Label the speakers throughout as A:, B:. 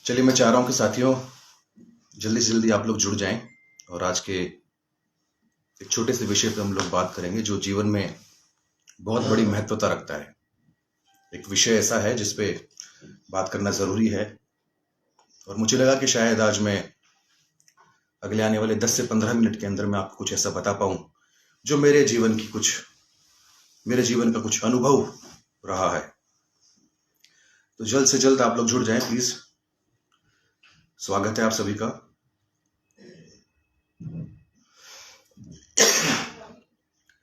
A: चलिए, मैं चाह रहा हूं कि साथियों जल्दी से जल्दी आप लोग जुड़ जाएं और आज के एक छोटे से विषय पे हम लोग बात करेंगे जो जीवन में बहुत बड़ी महत्वता रखता है। एक विषय ऐसा है जिस पे बात करना जरूरी है और मुझे लगा कि शायद आज मैं अगले आने वाले 10 से 15 मिनट के अंदर मैं आपको कुछ ऐसा बता पाऊं जो मेरे जीवन का कुछ अनुभव रहा है। तो जल्द से जल्द आप लोग जुड़ जाएं प्लीज। स्वागत है आप सभी का।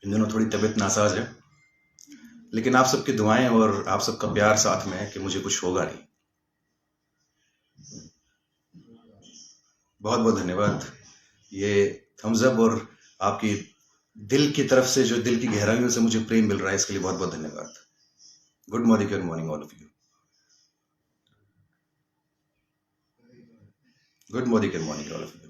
A: इन दिनों थोड़ी तबीयत नासाज है, लेकिन आप सबकी दुआएं और आप सबका प्यार साथ में है कि मुझे कुछ होगा नहीं। बहुत बहुत धन्यवाद। ये थम्स अप और आपकी दिल की तरफ से जो दिल की गहराइयों से मुझे प्रेम मिल रहा है, इसके लिए बहुत बहुत धन्यवाद। Good morning all of you. Good morning all of you.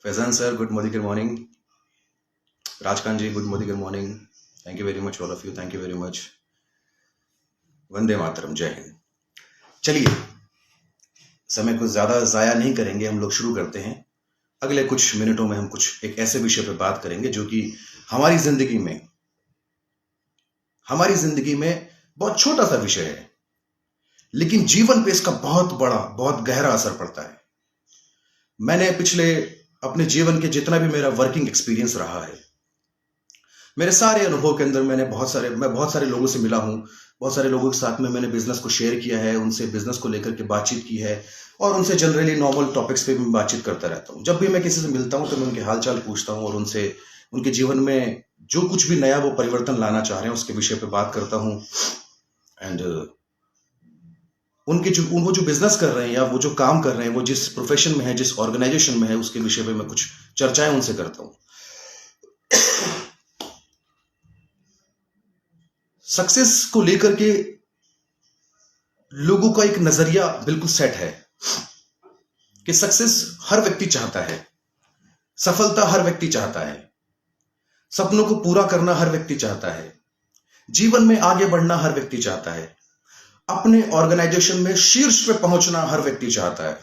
A: Faizan sir, good morning. Rajkant ji, good morning. Thank you very much all of you, thank you very much. Vande Mataram, जय हिंद। चलिए, समय को ज्यादा जाया नहीं करेंगे, हम लोग शुरू करते हैं। अगले कुछ मिनटों में हम कुछ एक ऐसे विषय पर बात करेंगे जो कि हमारी जिंदगी में बहुत छोटा सा विषय है, लेकिन जीवन पे इसका बहुत बड़ा, बहुत गहरा असर पड़ता है। मैंने पिछले अपने जीवन के जितना भी मेरा वर्किंग एक्सपीरियंस रहा है, मेरे सारे अनुभव के अंदर मैं बहुत सारे लोगों से मिला हूं, बहुत सारे लोगों के साथ में मैंने बिजनेस को शेयर किया है, उनसे बिजनेस को लेकर के बातचीत की है और उनसे जनरली नॉर्मल टॉपिक्स पे मैं बातचीत करता रहता हूं। जब भी मैं किसी से मिलता हूं तो मैं उनके हालचाल पूछता हूं और उनसे उनके जीवन में जो कुछ भी नया वो परिवर्तन लाना चाह रहे हैं उसके विषय पे बात करता हूं। एंड वो जो बिजनेस कर रहे हैं या वो जो काम कर रहे हैं, वो जिस प्रोफेशन में है, जिस ऑर्गेनाइजेशन में है, उसके विषय पे मैं कुछ चर्चाएं उनसे करता हूं। सक्सेस को लेकर के लोगों का एक नजरिया बिल्कुल सेट है कि सक्सेस हर व्यक्ति चाहता है, सफलता हर व्यक्ति चाहता है, सपनों को पूरा करना हर व्यक्ति चाहता है, जीवन में आगे बढ़ना हर व्यक्ति चाहता है, अपने ऑर्गेनाइजेशन में शीर्ष पे पहुंचना हर व्यक्ति चाहता है,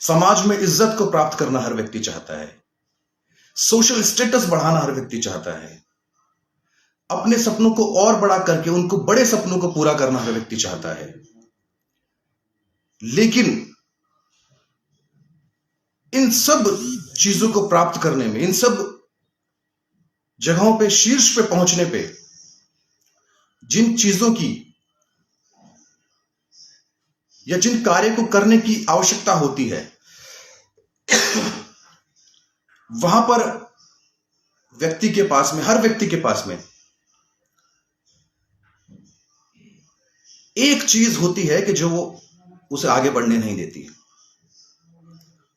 A: समाज में इज्जत को प्राप्त करना हर व्यक्ति चाहता है, सोशल स्टेटस बढ़ाना हर व्यक्ति चाहता है, अपने सपनों को और बड़ा करके उनको बड़े सपनों को पूरा करना हर व्यक्ति चाहता है। लेकिन इन सब चीजों को प्राप्त करने में, इन सब जगहों पे शीर्ष पे पहुंचने पे जिन चीजों की या जिन कार्य को करने की आवश्यकता होती है, वहां पर व्यक्ति के पास में, हर व्यक्ति के पास में एक चीज होती है कि जो वो उसे आगे बढ़ने नहीं देती,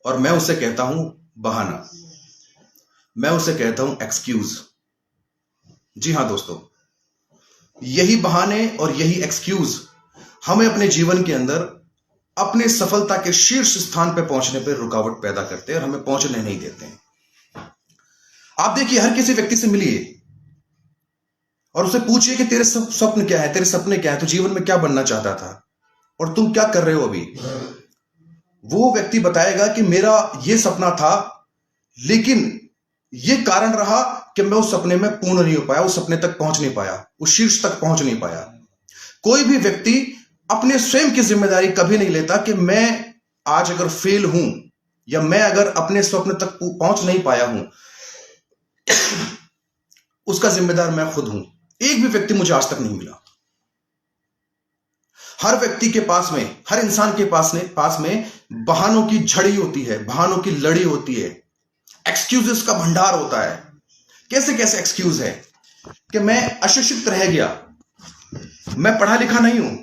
A: और मैं उसे कहता हूं बहाना, मैं उसे कहता हूं एक्सक्यूज। जी हां दोस्तों, यही बहाने और यही एक्सक्यूज हमें अपने जीवन के अंदर अपने सफलता के शीर्ष स्थान पर पहुंचने पर रुकावट पैदा करते हैं और हमें पहुंचने नहीं देते हैं। आप देखिए, हर किसी व्यक्ति से मिलिए और उसे पूछिए कि तेरे स्वप्न क्या है, तेरे सपने क्या है, तू जीवन में क्या बनना चाहता था और तुम क्या कर रहे हो अभी। वो व्यक्ति बताएगा कि मेरा ये सपना था, लेकिन ये कारण रहा कि मैं उस सपने में पूर्ण नहीं हो पाया, उस सपने तक पहुंच नहीं पाया, उस शीर्ष तक पहुंच नहीं पाया। कोई भी व्यक्ति अपने स्वयं की जिम्मेदारी कभी नहीं लेता कि मैं आज अगर फेल हूं या मैं अगर अपने स्वप्न तक पहुंच नहीं पाया हूं, उसका जिम्मेदार मैं खुद हूं। एक भी व्यक्ति मुझे आज तक नहीं मिला। हर व्यक्ति के पास में, हर इंसान के पास में बहानों की झड़ी होती है, बहानों की लड़ी होती है, एक्सक्यूजेस का भंडार होता है कैसे कैसे एक्सक्यूज है कि मैं अशिक्षित रह गया, मैं पढ़ा लिखा नहीं हूं।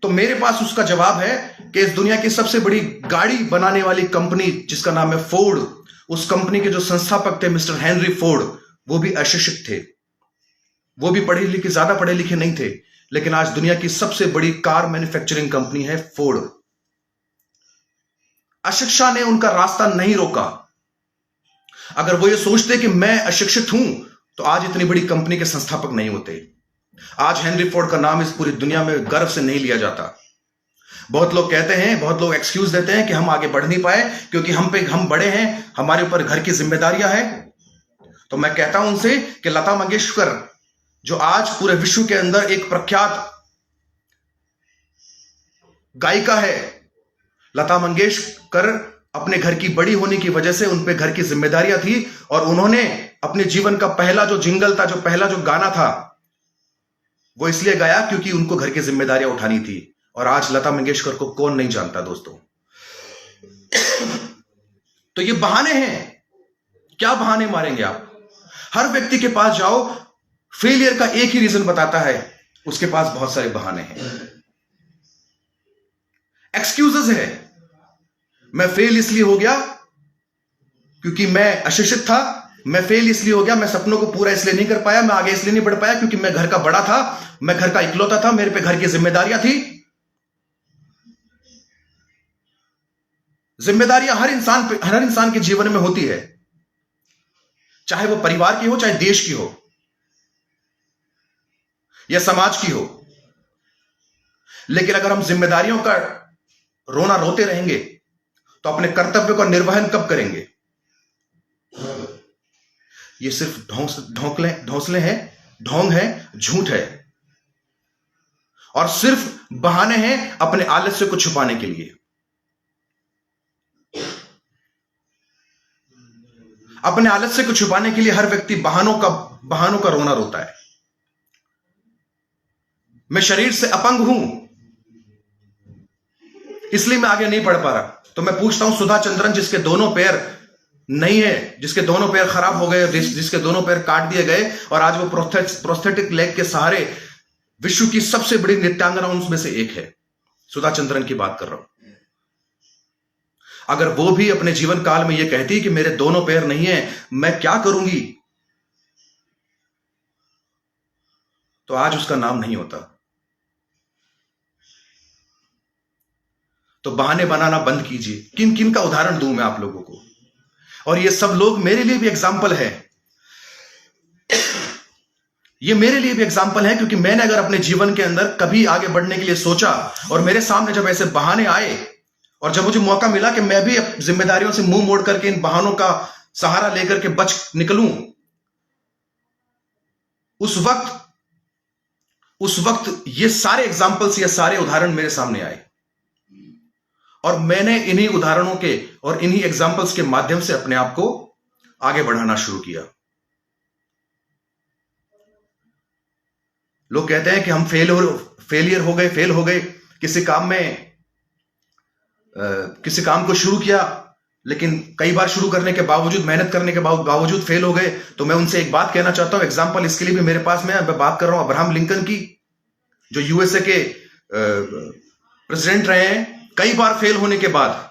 A: तो मेरे पास उसका जवाब है कि इस दुनिया की सबसे बड़ी गाड़ी बनाने वाली कंपनी जिसका नाम है फोर्ड, उस कंपनी के जो संस्थापक थे मिस्टर हेनरी फोर्ड, वो भी अशिक्षित थे, वो भी ज्यादा पढ़े लिखे नहीं थे, लेकिन आज दुनिया की सबसे बड़ी कार मैन्युफैक्चरिंग कंपनी है फोर्ड। अशिक्षा ने उनका रास्ता नहीं रोका। अगर वो ये सोचते कि मैं अशिक्षित हूं तो आज इतनी बड़ी कंपनी के संस्थापक नहीं होते। आज हेनरी फोर्ड का नाम इस पूरी दुनिया में गर्व से नहीं लिया जाता। बहुत लोग कहते हैं, बहुत लोग एक्सक्यूज देते हैं कि हम आगे बढ़ नहीं पाए क्योंकि हम बड़े हैं, हमारे ऊपर घर की जिम्मेदारियां हैं। तो मैं कहता हूं उनसे कि लता मंगेशकर जो आज पूरे विश्व के अंदर एक प्रख्यात गायिका है, लता मंगेशकर अपने घर की बड़ी होने की वजह से उन पे घर की जिम्मेदारियां थी और उन्होंने अपने जीवन का पहला जो जिंगल था, जो पहला जो गाना था, वो इसलिए गाया क्योंकि उनको घर की जिम्मेदारियां उठानी थी। और आज लता मंगेशकर को कौन नहीं जानता दोस्तों। तो ये बहाने हैं, क्या बहाने मारेंगे आप? हर व्यक्ति के पास जाओ, फेलियर का एक ही रीजन बताता है, उसके पास बहुत सारे बहाने हैं, एक्सक्यूजेस है। मैं फेल इसलिए हो गया क्योंकि मैं अशिक्षित था, मैं फेल इसलिए हो गया, मैं सपनों को पूरा इसलिए नहीं कर पाया, मैं आगे इसलिए नहीं बढ़ पाया क्योंकि मैं घर का बड़ा था, मैं घर का इकलौता था, मेरे पे घर की जिम्मेदारियां थी। जिम्मेदारियां हर इंसान के जीवन में होती है, चाहे वो परिवार की हो, चाहे देश की हो या समाज की हो। लेकिन अगर हम जिम्मेदारियों का रोना रोते रहेंगे तो अपने कर्तव्य का निर्वहन कब करेंगे? ये सिर्फ ढोंसले हैं, ढोंग है, झूठ है और सिर्फ बहाने हैं अपने आलस्य को छुपाने के लिए। अपने आलस्य को छुपाने के लिए हर व्यक्ति बहानों का रोना रोता है। मैं शरीर से अपंग हूं इसलिए मैं आगे नहीं बढ़ पा रहा। तो मैं पूछता हूं सुधा चंद्रन, जिसके दोनों पैर नहीं है, जिसके दोनों पैर खराब हो गए, जिसके दोनों पैर काट दिए गए और आज वो प्रोस्थेटिक लेग के सहारे विश्व की सबसे बड़ी नृत्यांगना उनमें से एक है, सुधा चंद्रन की बात कर रहा हूं। अगर वो भी अपने जीवन काल में ये कहती कि मेरे दोनों पैर नहीं है, मैं क्या करूंगी, तो आज उसका नाम नहीं होता। तो बहाने बनाना बंद कीजिए। किन किन का उदाहरण दूं मैं आप लोगों को, और ये सब लोग मेरे लिए भी एग्जाम्पल है। ये मेरे लिए भी एग्जाम्पल है क्योंकि मैंने अगर अपने जीवन के अंदर कभी आगे बढ़ने के लिए सोचा और मेरे सामने जब ऐसे बहाने आए और जब मुझे मौका मिला कि मैं भी जिम्मेदारियों से मुंह मोड़ करके इन बहानों का सहारा लेकर के बच निकलूं, उस वक्त ये सारे एग्जाम्पल्स, ये सारे उदाहरण मेरे सामने आए और मैंने इन्हीं उदाहरणों के और इन्हीं एग्जाम्पल्स के माध्यम से अपने आप को आगे बढ़ाना शुरू किया। लोग कहते हैं कि हम फेल हो गए किसी काम को शुरू किया, लेकिन कई बार शुरू करने के बावजूद, मेहनत करने के बावजूद फेल हो गए। तो मैं उनसे एक बात कहना चाहता हूं, एग्जाम्पल इसके लिए भी मेरे पास में है। मैं बात कर रहा हूं अब्राहम लिंकन की, जो यूएसए के प्रेसिडेंट रहे हैं। कई बार फेल होने के बाद,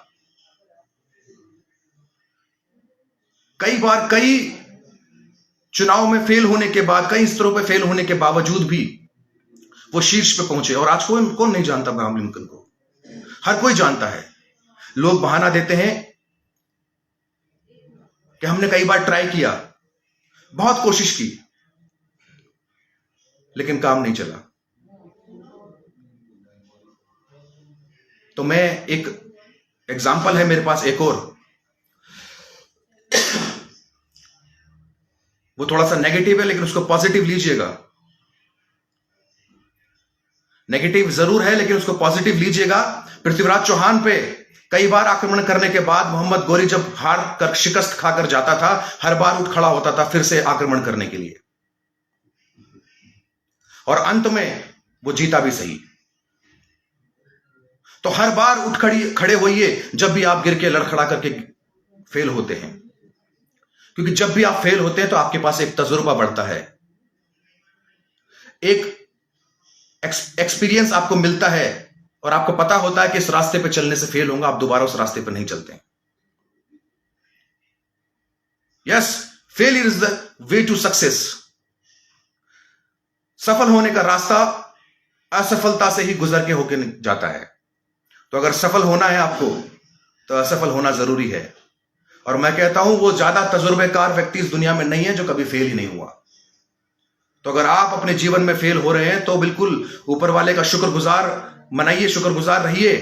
A: कई चुनाव में फेल होने के बाद, कई स्तरों पे फेल होने के बावजूद भी वो शीर्ष पे पहुंचे। और आज कौन नहीं जानता अब्राहम लिंकन को? हर कोई जानता है। लोग बहाना देते हैं कि हमने कई बार ट्राई किया, बहुत कोशिश की, लेकिन काम नहीं चला। तो मैं एक एग्जाम्पल है मेरे पास एक और, वो थोड़ा सा नेगेटिव है लेकिन उसको पॉजिटिव लीजिएगा। नेगेटिव जरूर है लेकिन उसको पॉजिटिव लीजिएगा। पृथ्वीराज चौहान पे कई बार आक्रमण करने के बाद मोहम्मद गोरी जब हार कर, शिकस्त खाकर जाता था, हर बार उठ खड़ा होता था फिर से आक्रमण करने के लिए, और अंत में वो जीता भी सही। तो हर बार खड़े होइए जब भी आप गिर के लड़खड़ा करके फेल होते हैं, क्योंकि जब भी आप फेल होते हैं तो आपके पास एक तजुर्बा बढ़ता है, एक एक्सपीरियंस आपको मिलता है और आपको पता होता है कि इस रास्ते पे चलने से फेल होगा, आप दोबारा उस रास्ते पे नहीं चलते। Yes, failure is the way to success. सफल होने का रास्ता असफलता से ही गुजर के होके जाता है। तो अगर सफल होना है आपको तो असफल होना जरूरी है। और मैं कहता हूं वो ज्यादा तजुर्बेकार व्यक्ति इस दुनिया में नहीं है जो कभी फेल ही नहीं हुआ। तो अगर आप अपने जीवन में फेल हो रहे हैं तो बिल्कुल ऊपर वाले का शुक्रगुजार मनाइए, शुक्रगुजार रहिए,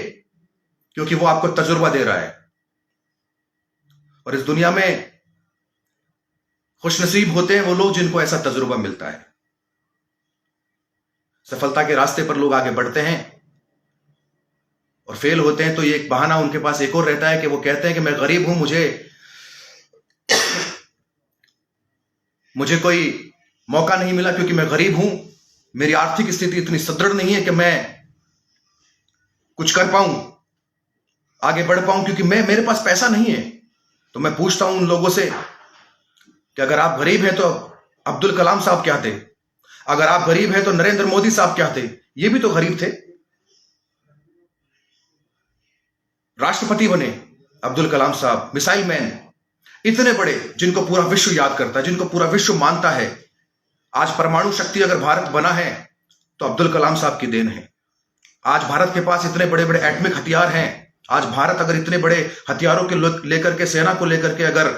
A: क्योंकि वो आपको तजुर्बा दे रहा है। और इस दुनिया में खुशनसीब होते हैं वो लोग जिनको ऐसा तजुर्बा मिलता है। सफलता के रास्ते पर लोग आगे बढ़ते हैं और फेल होते हैं तो ये एक बहाना उनके पास एक और रहता है कि वो कहते हैं कि मैं गरीब हूं, मुझे कोई मौका नहीं मिला क्योंकि मैं गरीब हूं, मेरी आर्थिक स्थिति इतनी सुदृढ़ नहीं है कि मैं कुछ कर पाऊं, आगे बढ़ पाऊं, क्योंकि मेरे पास पैसा नहीं है। तो मैं पूछता हूं उन लोगों से कि अगर आप गरीब हैं तो अब्दुल कलाम साहब क्या थे? अगर आप गरीब हैं तो नरेंद्र मोदी साहब क्या थे? ये भी तो गरीब थे, राष्ट्रपति बने अब्दुल कलाम साहब, मिसाइल मैन, इतने बड़े जिनको पूरा विश्व याद करता है, जिनको पूरा विश्व मानता है। आज परमाणु शक्ति अगर भारत बना है तो अब्दुल कलाम साहब की देन है। आज भारत के पास इतने बड़े बड़े एटॉमिक हथियार हैं। आज भारत अगर इतने बड़े हथियारों के लेकर के, सेना को लेकर के अगर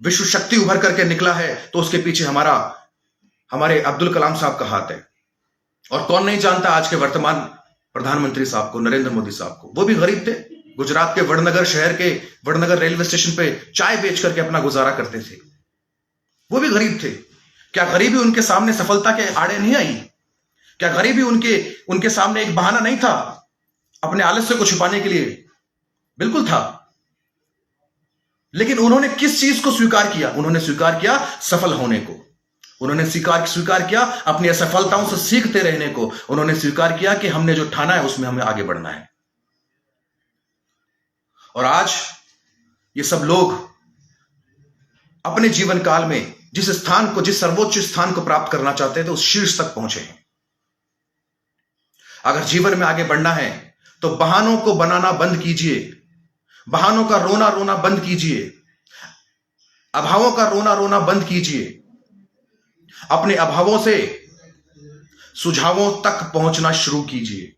A: विश्व शक्ति उभर करके निकला है तो उसके पीछे हमारे अब्दुल कलाम साहब का हाथ है। और कौन नहीं जानता आज के वर्तमान प्रधानमंत्री साहब को, नरेंद्र मोदी साहब को। वो भी गरीब थे, गुजरात के वडनगर शहर के वडनगर रेलवे स्टेशन पे चाय बेच करके अपना गुजारा करते थे। वो भी गरीब थे। क्या गरीबी उनके सामने सफलता के आड़े नहीं आई? क्या गरीबी उनके सामने एक बहाना नहीं था अपने आलस्य को छुपाने के लिए? बिल्कुल था। लेकिन उन्होंने किस चीज को स्वीकार किया? उन्होंने स्वीकार किया सफल होने को। उन्होंने स्वीकार किया अपनी असफलताओं से सीखते रहने को। उन्होंने स्वीकार किया कि हमने जो ठाना है उसमें हमें आगे बढ़ना है। और आज ये सब लोग अपने जीवन काल में जिस सर्वोच्च स्थान को प्राप्त करना चाहते थे उस शीर्ष तक पहुंचे हैं। अगर जीवन में आगे बढ़ना है तो बहानों को बनाना बंद कीजिए, बहानों का रोना बंद कीजिए, अभावों का रोना बंद कीजिए। अपने अभावों से सुझावों तक पहुंचना शुरू कीजिए।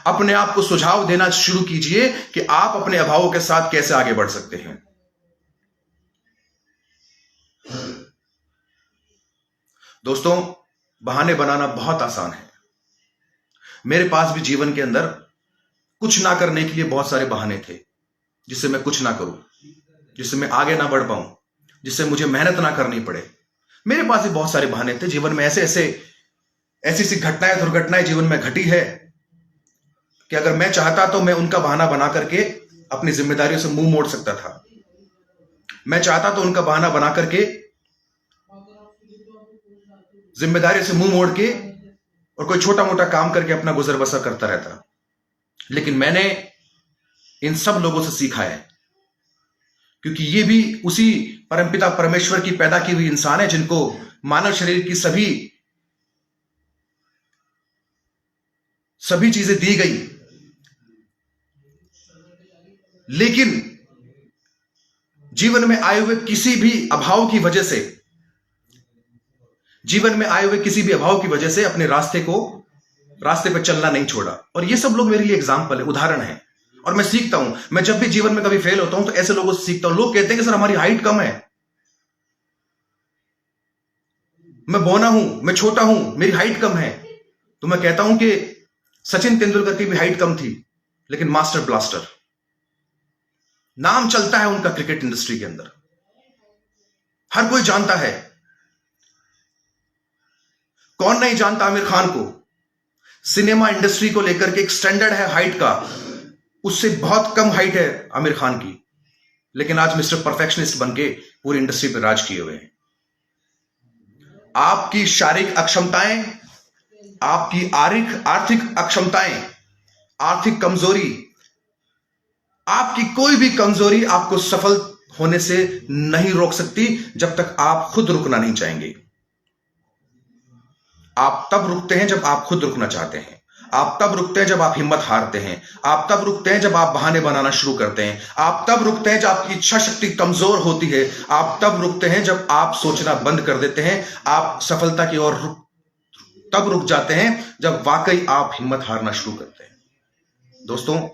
A: अपने आप को सुझाव देना शुरू कीजिए कि आप अपने अभावों के साथ कैसे आगे बढ़ सकते हैं। दोस्तों, बहाने बनाना बहुत आसान है। मेरे पास भी जीवन के अंदर कुछ ना करने के लिए बहुत सारे बहाने थे, जिससे मैं कुछ ना करूं, जिससे मैं आगे ना बढ़ पाऊं, जिससे मुझे मेहनत ना करनी पड़े। मेरे पास भी बहुत सारे बहाने थे। जीवन में ऐसी घटनाएं, दुर्घटनाएं जीवन में घटी है कि अगर मैं चाहता तो मैं उनका बहाना बना करके अपनी जिम्मेदारियों से मुंह मोड़ सकता था। मैं चाहता तो उनका बहाना बना करके जिम्मेदारियों से मुंह मोड़ के और कोई छोटा मोटा काम करके अपना गुजर बसर करता रहता। लेकिन मैंने इन सब लोगों से सीखा है, क्योंकि ये भी उसी परमपिता परमेश्वर की पैदा की हुई इंसान है जिनको मानव शरीर की सभी चीजें दी गई। लेकिन जीवन में आए हुए किसी भी अभाव की वजह से अपने रास्ते पर चलना नहीं छोड़ा। और ये सब लोग मेरे लिए एग्जाम्पल है, उदाहरण है। और मैं सीखता हूं। मैं जब भी जीवन में कभी फेल होता हूं तो ऐसे लोगों से सीखता हूं। लोग कहते हैं कि सर हमारी हाइट कम है, मैं बौना हूं, मैं छोटा हूं, मेरी हाइट कम है। तो मैं कहता हूं कि सचिन तेंदुलकर की भी हाइट कम थी, लेकिन मास्टर ब्लास्टर नाम चलता है उनका क्रिकेट इंडस्ट्री के अंदर, हर कोई जानता है। कौन नहीं जानता आमिर खान को? सिनेमा इंडस्ट्री को लेकर के एक स्टैंडर्ड है हाइट का, उससे बहुत कम हाइट है आमिर खान की, लेकिन आज मिस्टर परफेक्शनिस्ट बनके पूरी इंडस्ट्री पर राज किए हुए हैं। आपकी शारीरिक अक्षमताएं, आपकी आर्थिक अक्षमताएं, आर्थिक कमजोरी, आपकी कोई भी कमजोरी आपको सफल होने से नहीं रोक सकती जब तक आप खुद रुकना नहीं चाहेंगे। आप तब रुकते हैं जब आप खुद रुकना चाहते हैं। आप तब रुकते हैं जब आप हिम्मत हारते हैं। आप तब रुकते हैं जब आप बहाने बनाना शुरू करते हैं। आप तब रुकते हैं जब आपकी इच्छा शक्ति कमजोर होती है। आप तब रुकते हैं जब आप सोचना बंद कर देते हैं। आप सफलता की ओर तब रुक जाते हैं जब वाकई आप हिम्मत हारना शुरू करते हैं। दोस्तों,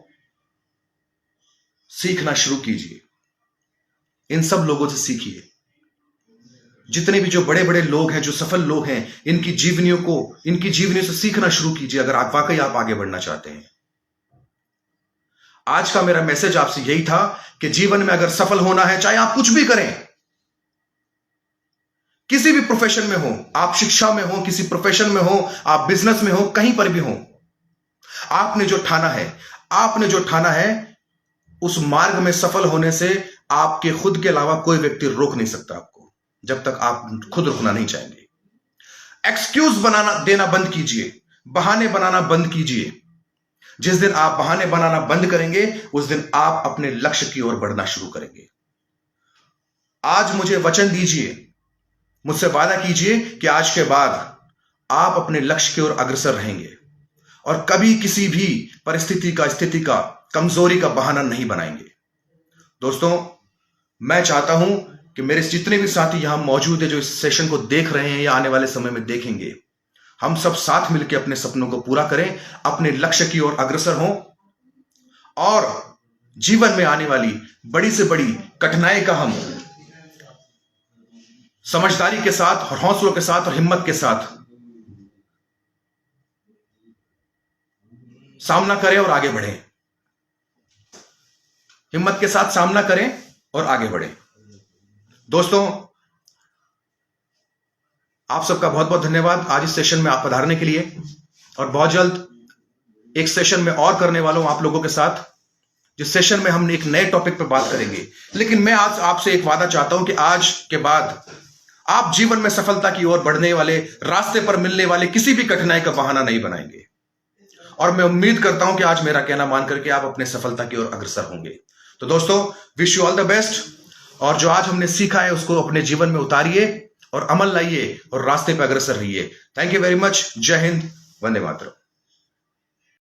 A: सीखना शुरू कीजिए, इन सब लोगों से सीखिए। जितने भी जो बड़े बड़े लोग हैं, जो सफल लोग हैं, इनकी जीवनियों से सीखना शुरू कीजिए अगर आप वाकई आप आगे बढ़ना चाहते हैं। आज का मेरा मैसेज आपसे यही था कि जीवन में अगर सफल होना है, चाहे आप कुछ भी करें, किसी भी प्रोफेशन में हो, आप शिक्षा में हो, किसी प्रोफेशन में हो, आप बिजनेस में हो, कहीं पर भी हो, आपने जो ठाना है उस मार्ग में सफल होने से आपके खुद के अलावा कोई व्यक्ति रोक नहीं सकता आपको, जब तक आप खुद रुकना नहीं चाहेंगे। एक्सक्यूज देना बंद कीजिए, बहाने बनाना बंद कीजिए। जिस दिन आप बहाने बनाना बंद करेंगे, उस दिन आप अपने लक्ष्य की ओर बढ़ना शुरू करेंगे। आज मुझे वचन दीजिए, मुझसे वादा कीजिए कि आज के बाद आप अपने लक्ष्य की ओर अग्रसर रहेंगे और कभी किसी भी स्थिति का कमजोरी का बहाना नहीं बनाएंगे। दोस्तों, मैं चाहता हूं कि मेरे जितने भी साथी यहां मौजूद है, जो इस सेशन को देख रहे हैं या आने वाले समय में देखेंगे, हम सब साथ मिलकर अपने सपनों को पूरा करें, अपने लक्ष्य की ओर अग्रसर हों और जीवन में आने वाली बड़ी से बड़ी कठिनाई का हम समझदारी के साथ और हौसलों के साथ और हिम्मत के साथ सामना करें और आगे बढ़ें। हिम्मत के साथ सामना करें और आगे बढ़ें। दोस्तों, आप सबका बहुत बहुत धन्यवाद आज इस सेशन में आप पधारने के लिए, और बहुत जल्द एक सेशन में और करने वाला हूं आप लोगों के साथ, जिस सेशन में हम एक नए टॉपिक पर बात करेंगे। लेकिन मैं आज आपसे एक वादा चाहता हूं कि आज के बाद आप जीवन में सफलता की ओर बढ़ने वाले रास्ते पर मिलने वाले किसी भी कठिनाई का बहाना नहीं बनाएंगे। और मैं उम्मीद करता हूं कि आज मेरा कहना मान करके आप अपने सफलता की ओर अग्रसर होंगे। तो दोस्तों, wish you all the best, और जो आज हमने सीखा है उसको अपने जीवन में उतारिए और अमल लाइए और रास्ते पर अग्रसर रहिए। Thank you very much. जय हिंद, वंदे मातरम।